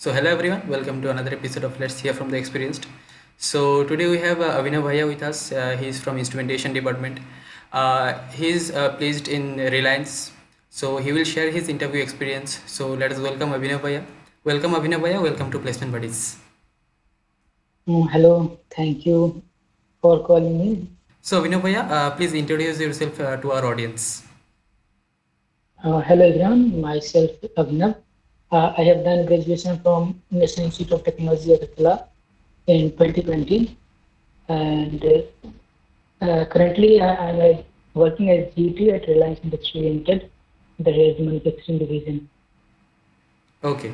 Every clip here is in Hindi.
So hello everyone, welcome to another episode of Let's Hear from the Experienced. So today we have Avinav Bhaiya with us. He's from Instrumentation Department. He's placed in Reliance. So he will share his interview experience. So let us welcome Avinav Bhaiya. Welcome Avinav Bhaiya. Welcome to Placement Buddies. Hello, thank you for calling me. So Avinav Bhaiya, please introduce yourself to our audience. Hello everyone, myself Abhinav. I have done graduation from National Institute of Technology Agartala in 2020 and currently I am working as GT at Reliance Industries Limited, that is manufacturing division. Okay.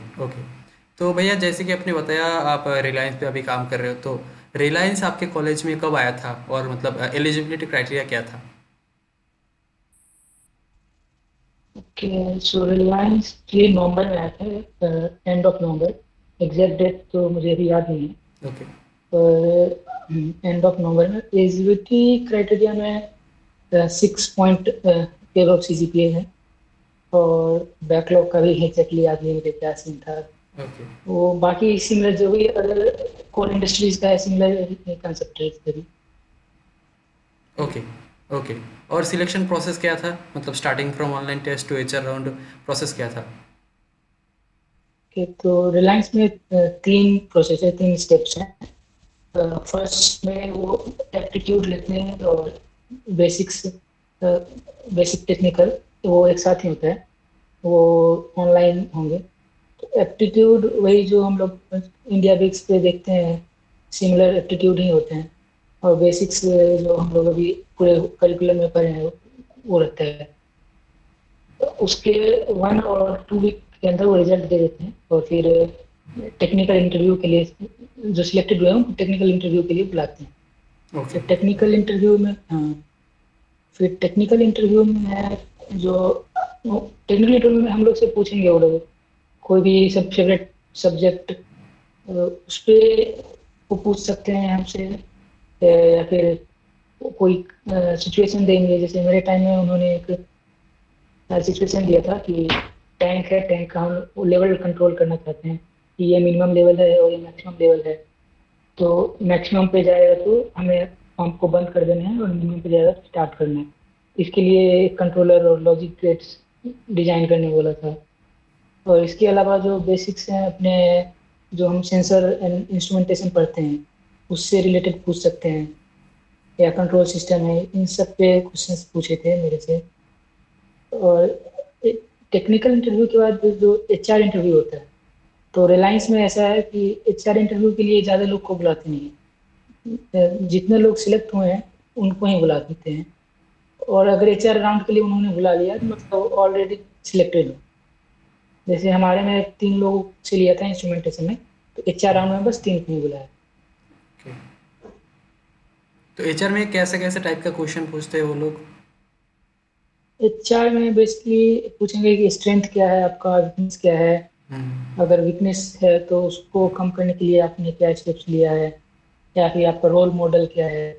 तो भैया जैसे कि आपने बताया आप रिलायंस पे अभी काम कर रहे हो तो रिलायंस आपके कॉलेज में कब आया था और मतलब एलिजिबिलिटी क्राइटेरिया क्या था? Okay, so Reliance 3 नवंबर में आया था, end of November. Exact date तो मुझे अभी याद नहीं है. ओके. एंड ऑफ नवंबर में एलिजिबिलिटी क्राइटेरिया में 6 पॉइंट एबव CGPA है और बैकलॉग का भी एग्जैक्टली याद नहीं मुझे क्या सीन था. ओके. वो बाकी सिमिलर जो भी अदर कोर इंडस्ट्रीज का है, सिमिलर कंसेप्ट है इसका भी. ओके. ओके. और सिलेक्शन प्रोसेस क्या था मतलब starting from online test to HR round process क्या था? Okay, तो रिलायंस में तीन प्रोसेस है, तीन स्टेप्स हैं. फर्स्ट में वो एप्टीट्यूड लेते हैं और बेसिक्स, बेसिक टेक्निकल, वो एक साथ ही होता है, वो ऑनलाइन होंगे. तो एप्टीट्यूड वही जो हम लोग इंडिया बिक्स पे देखते हैं, सिमिलर एप्टीट्यूड ही होते हैं. और बेसिक्स जो हम लोग अभी पूरे करिकुलम में पढ़े हैं वो रहता है. तो उसके 1 और 2 वीक के अंदर वो रिजल्ट दे देते हैं और फिर टेक्निकल इंटरव्यू के लिए जो सिलेक्टेड हुए हैं उनको टेक्निकल इंटरव्यू के लिए बुलाते हैं. ओके. फिर टेक्निकल इंटरव्यू में, हाँ, फिर टेक्निकल इंटरव्यू में है जो टेक्निकल इंटरव्यू में हम लोग से पूछेंगे वो लोग कोई भी सब फेवरेट सब्जेक्ट, उस पर वो पूछ सकते हैं हमसे. या फिर कोई सिचुएशन देंगे. जैसे मेरे टाइम में उन्होंने एक सिचुएशन दिया था कि टैंक है, टैंक का हम लेवल कंट्रोल करना चाहते हैं कि ये मिनिमम लेवल है और ये मैक्सिमम लेवल है. तो मैक्सिमम पे जाएगा तो हमें पंप को बंद कर देना है और मिनिमम पे जाएगा तो स्टार्ट करना है. इसके लिए एक कंट्रोलर और लॉजिक गेट्स डिजाइन करने बोला था. और इसके अलावा जो बेसिक्स हैं अपने, जो हम सेंसर एंड इंस्ट्रूमेंटेशन पढ़ते हैं उससे रिलेटेड पूछ सकते हैं, या कंट्रोल सिस्टम है, इन सब पे क्वेश्चंस पूछे थे मेरे से. और टेक्निकल इंटरव्यू के बाद जो HR इंटरव्यू होता है, तो रिलायंस में ऐसा है कि HR इंटरव्यू के लिए ज़्यादा लोग को बुलाते नहीं है. जितने लोग सिलेक्ट हुए हैं उनको ही बुला देते हैं. और अगर HR राउंड के लिए उन्होंने बुला लिया तो मतलब ऑलरेडी सिलेक्टेड हो. जैसे हमारे में 3 लोग से लिया था इंस्ट्रूमेंटेशन में, तो HR राउंड में बस 3 को ही बुलाया. ओके. तो एचआर में कैसे कैसे टाइप का क्वेश्चन पूछते हैं वो लोग? HR में बेसिकली पूछेंगे कि स्ट्रेंथ क्या है आपका, वीकनेस क्या है. हम्म. अगर वीकनेस है तो उसको कम करने के लिए आपने क्या स्टेप्स लिया है, या फिर आपका रोल मॉडल क्या है.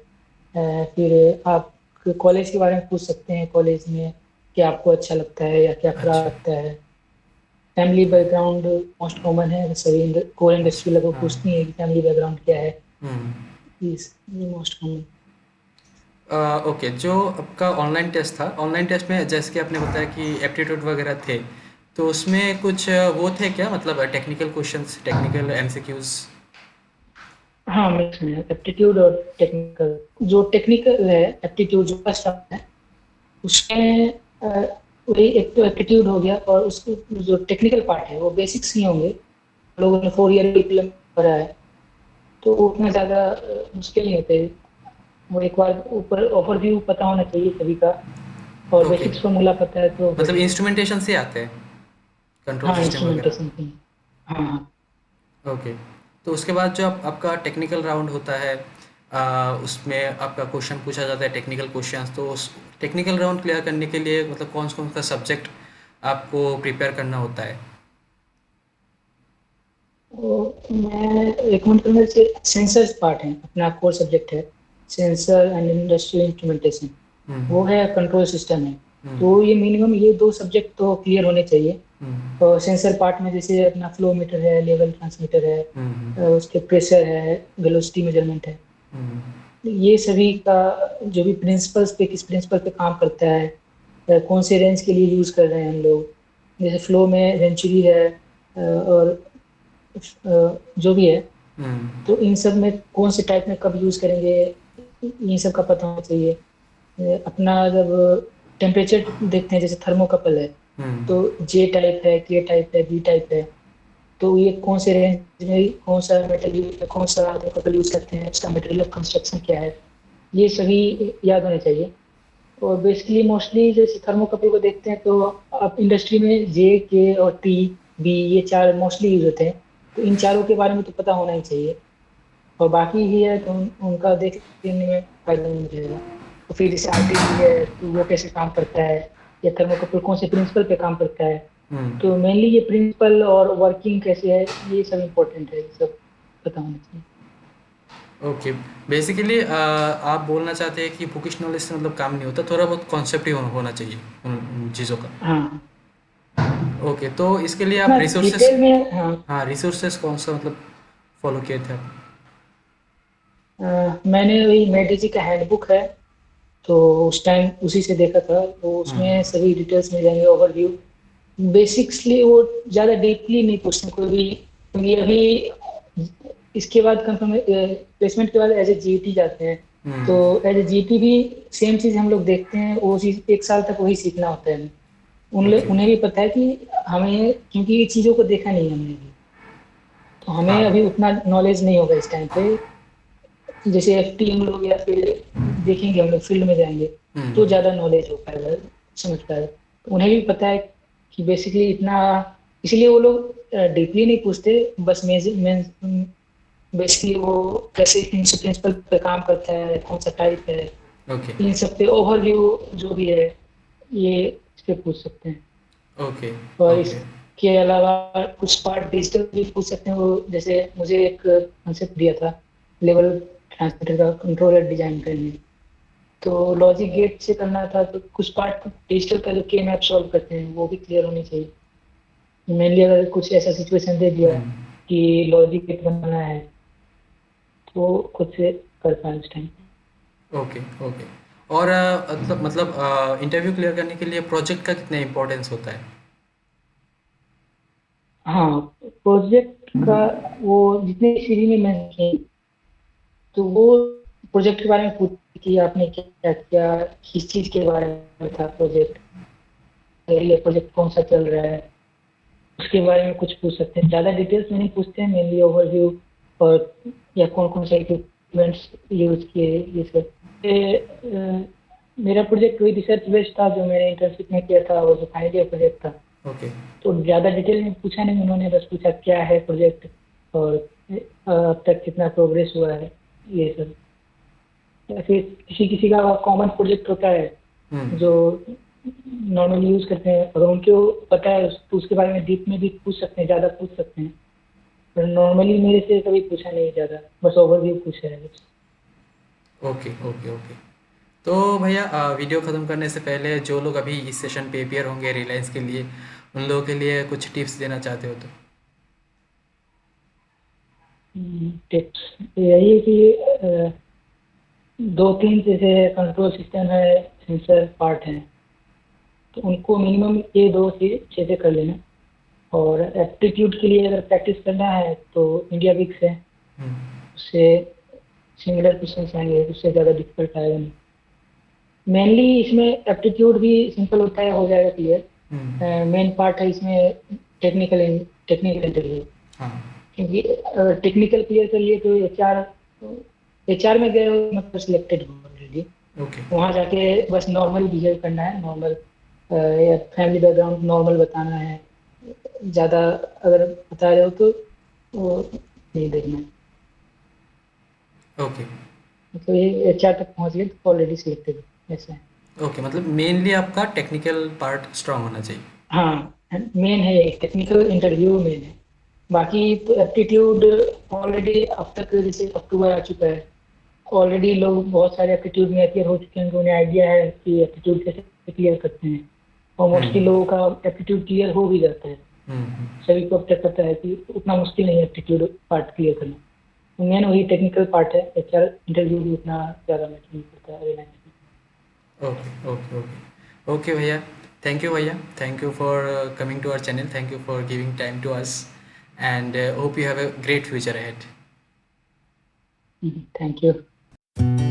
फिर आप कॉलेज के बारे में पूछ सकते हैं, कॉलेज में क्या आपको अच्छा लगता है या क्या खराब अच्छा. लगता है. फैमिली बैकग्राउंड मोस्ट कॉमन है, सभी कोर इंडस्ट्री अच्छा. लगभग हाँ. पूछती है कि फैमिली बैकग्राउंड क्या है. हम्म. ये मोस्ट कॉमन. ओके. जो आपका ऑनलाइन टेस्ट था ऑनलाइन टेस्ट में जैसे कि आपने बताया कि एप्टीट्यूड वगैरह थे तो उसमें कुछ वो थे क्या मतलब टेक्निकल क्वेश्चंस टेक्निकल एमसीक्यूज? हाँ, मिक्स में एप्टीट्यूड और टेक्निकल. जो टेक्निकल है एप्टीट्यूड जो फर्स्ट आता है उसमें वही एक तो एप्टीट्यूड हो गया, और उसके जो टेक्निकल पार्ट है वो बेसिक्स ही होंगे. लोगों ने 4 ईयर करिकुलम पढ़ा है तो उतना ज़्यादा मुश्किल नहीं होते. वो एक बार ऊपर ओवरव्यू पता होना चाहिए सभी का, और ओके. बेसिक्स फॉर्मूला पता है तो हो मतलब जाएगा. इंस्ट्रूमेंटेशन से आते हैं कंट्रोल हाँ, सिस्टम वगैरह? इंस्ट्रूमेंटेशन की. हाँ हाँ. ओके. तो उसके बाद जो आपका टेक्निकल राउंड होता है उसमें आपका क्वेश्चन पूछा जाता है टेक्निकल क्वेश्चंस तो उस टेक्निकल राउंड क्लियर करने के लिए मतलब कौन कौन सा सब्जेक्ट आपको प्रिपेयर करना होता है? तो मैं रिकमेंड करूँगा, जैसे सेंसर्स पार्ट है अपना कोर सब्जेक्ट है, सेंसर एंड इंडस्ट्रियल इंस्ट्रूमेंटेशन. हम्म. वो है कंट्रोल सिस्टम है. हम्म. तो ये मिनिमम ये 2 सब्जेक्ट तो क्लियर होने चाहिए. और सेंसर पार्ट में जैसे अपना फ्लो मीटर है, लेवल ट्रांसमीटर है, उसके प्रेशर है, वेलोसिटी मेजरमेंट है। ये सभी का जो भी प्रिंसिपल्स पे, किस प्रिंसिपल पे काम करता है, कौन से रेंज के लिए यूज कर रहे हैं हम लोग, जैसे फ्लो में वेंचुरी है, और जो भी है, तो इन सब में कौन से टाइप में कब यूज करेंगे, इन सब का पता होना चाहिए। अपना जब टेम्परेचर देखते हैं, जैसे थर्मोकपल है, तो जे टाइप है, के टाइप है, बी टाइप है, तो ये कौन से रेंज में कौन सा मेटल यूज, कौन सा थर्मोकपल यूज करते हैं, उसका मटेरियल ऑफ कंस्ट्रक्शन क्या है, ये सभी याद होने चाहिए। और बेसिकली मोस्टली जैसे थर्मोकपल को देखते हैं तो आप इंडस्ट्री में जे, के और टी, बी, ये चार मोस्टली यूज होते हैं, तो इन चारों के बारे में तो पता होना ही चाहिए। और बाकी ही है तो उनका देख लेने में फायदा नहीं मिलेगा। तो फिर जैसे आरटीडी है, तो वो कैसे काम करता है, या थर्मोकपल कौन से प्रिंसिपल पे काम करता है, तो मेनली ये प्रिंसिपल और वर्किंग कैसे है, ये सब इम्पोर्टेंट है, ये सब पता होना चाहिए। ओके। बेसिकली आप बोलना चाहते हैं कि बुकिश नॉलेज से मतलब काम नहीं होता, थोड़ा बहुत कॉन्सेप्ट ही होना चाहिए उन चीज़ों का। हाँ, ओके, तो इसके लिए आप इतना रिसोर्सेस, डिटेल में, हाँ। हाँ रिसोर्सेस कौन सा मतलब फॉलो किए थे आप? मैंने वही मेडी जी का हैंडबुक है, तो उस टाइम उसी से देखा था, तो उसमें सभी डिटेल्स मिल जाएंगे, ओवरव्यू। बेसिक्सली वो ज़्यादा डीपली नहीं पूछते कोई भी, क्योंकि अभी इसके बाद कंफर्म प्लेसमेंट के बाद एज ए जीटी जाते हैं, तो एज ए जीटी भी सेम चीज़ हम लोग देखते हैं, वो चीज़ एक साल तक वही सीखना होता है। ओके। उन्हें भी पता है कि हमें, क्योंकि ये चीज़ों को देखा नहीं हमने भी, तो हमें हाँ। अभी उतना नॉलेज नहीं होगा इस टाइम पे। जैसे एफटी हम लोग या फिर देखेंगे, हम लोग फील्ड में जाएंगे, तो ज़्यादा नॉलेज हो पाएगा, समझ पाएगा। तो उन्हें भी पता है कि बेसिकली इतना, इसलिए वो लोग डीपली नहीं पूछते, बस बेसिकली वो कैसे प्रिंसिपल पे काम करता है, कौन सा टाइप है, ओके। इन सब पे ओवरव्यू जो भी है, ये इस पे पूछ सकते हैं। ओके। और ओके। इसके अलावा कुछ पार्ट डिजिटल भी पूछ सकते हैं, वो जैसे मुझे एक कंसेप्ट दिया था लेवल ट्रांसमीटर का, कंट्रोलर डिजाइन करने, तो लॉजिक गेट से करना था, तो कुछ पार्ट डिजिटल का जो के मैप सॉल्व करते हैं वो भी क्लियर होनी चाहिए। मेनली अगर कुछ ऐसा सिचुएशन दे दिया कि लॉजिक गेट बनाना है, तो खुद से कर पाए उस टाइम। ओके। ओके। और मतलब इंटरव्यू क्लियर करने के लिए प्रोजेक्ट का कितना इम्पोर्टेंस होता है? हाँ, प्रोजेक्ट का वो जितने सीरी में मैं की, तो वो प्रोजेक्ट के बारे में पूछती कि आपने क्या किया, किस चीज के बारे में था प्रोजेक्ट, ये प्रोजेक्ट कौन सा चल रहा है, उसके बारे में कुछ पूछ सकते हैं। ज़्यादा डिटेल्स में नहीं पूछते हैं, मेनली ओवरव्यू, और या कौन कौन से इक्विपमेंट्स यूज किए, ये सब। मेरा प्रोजेक्ट वही रिसर्च बेस्ड था जो मैंने इंटर्नशिप में किया था, वो जो फाइनल ईयर प्रोजेक्ट था, ओके। तो ज़्यादा डिटेल में पूछा नहीं उन्होंने, बस पूछा क्या है प्रोजेक्ट, और अब तक कितना प्रोग्रेस हुआ है, ये सब। या फिर किसी किसी का कॉमन प्रोजेक्ट होता है जो नॉर्मली यूज करते हैं, अगर उनको पता है तो उसके बारे में डीप में भी पूछ सकते हैं, ज़्यादा पूछ सकते हैं। पर नॉर्मली मेरे से कभी पूछा नहीं ज़्यादा, बस ओवरव्यू पूछा है बस। ओके। ओके। ओके। तो भैया वीडियो ख़त्म करने से पहले जो लोग अभी इस सेशन पे अपियर होंगे रिलायंस के लिए, उन लोगों के लिए कुछ टिप्स देना चाहते हो तो? टिप्स यही है कि दो तीन जैसे कंट्रोल सिस्टम है, सेंसर पार्ट है, तो उनको मिनिमम ये दो से अच्छे से कर लेना। और एप्टीट्यूड के लिए अगर प्रैक्टिस करना है तो इंडिया विक्स है, उससे सिमिलर क्वेश्चन आएंगे, उससे ज़्यादा डिफिकल्ट आएगा नहीं। मेनली इसमें एप्टीट्यूड भी सिंपल होता है, हो जाएगा क्लियर। मेन पार्ट है इसमें टेक्निकल टेक्निकल इंटरव्यू, हाँ। क्योंकि टेक्निकल क्लियर कर लिए तो एचआर में गए हो मतलब सिलेक्टेड हो ऑलरेडी। ओके। वहाँ जाके बस नॉर्मल बिहेव करना है, नॉर्मल, या फैमिली बैकग्राउंड नॉर्मल बताना है, ज़्यादा अगर बता रहे हो तो वो नहीं देखना है। ओके। मतलब ये एचआर तक पहुँच गए तो ऑलरेडी सिलेक्टेड, ऐसा है। ओके, मतलब मेनली आपका टेक्निकल पार्ट स्ट्रांग होना चाहिए। हाँ, मेन है, टेक्निकल इंटरव्यू मेन है। बाकी तो एप्टीट्यूड ऑलरेडी अब तक जैसे अक्टूबर आ चुका है, ऑलरेडी लोग बहुत सारे एप्टीट्यूड में अपियर हो चुके हैं, तो उन्हें आइडिया है कि एप्टीट्यूड कैसे क्लियर करते हैं, और मोस्टली लोगों का एप्टीट्यूड क्लियर हो भी जाता है। सभी को अब तक पता है कि उतना मुश्किल नहीं है एप्टीट्यूड पार्ट क्लियर करना। मेन वही टेक्निकल पार्ट है, एचआर इंटरव्यू भी उतना ज़्यादा मैटर नहीं करता है रिलायंस में। ओके ओके ओके ओके भैया, थैंक यू भैया, thank you for coming to our channel, thank you for giving time to us, and hope you have a great future ahead. Thank you.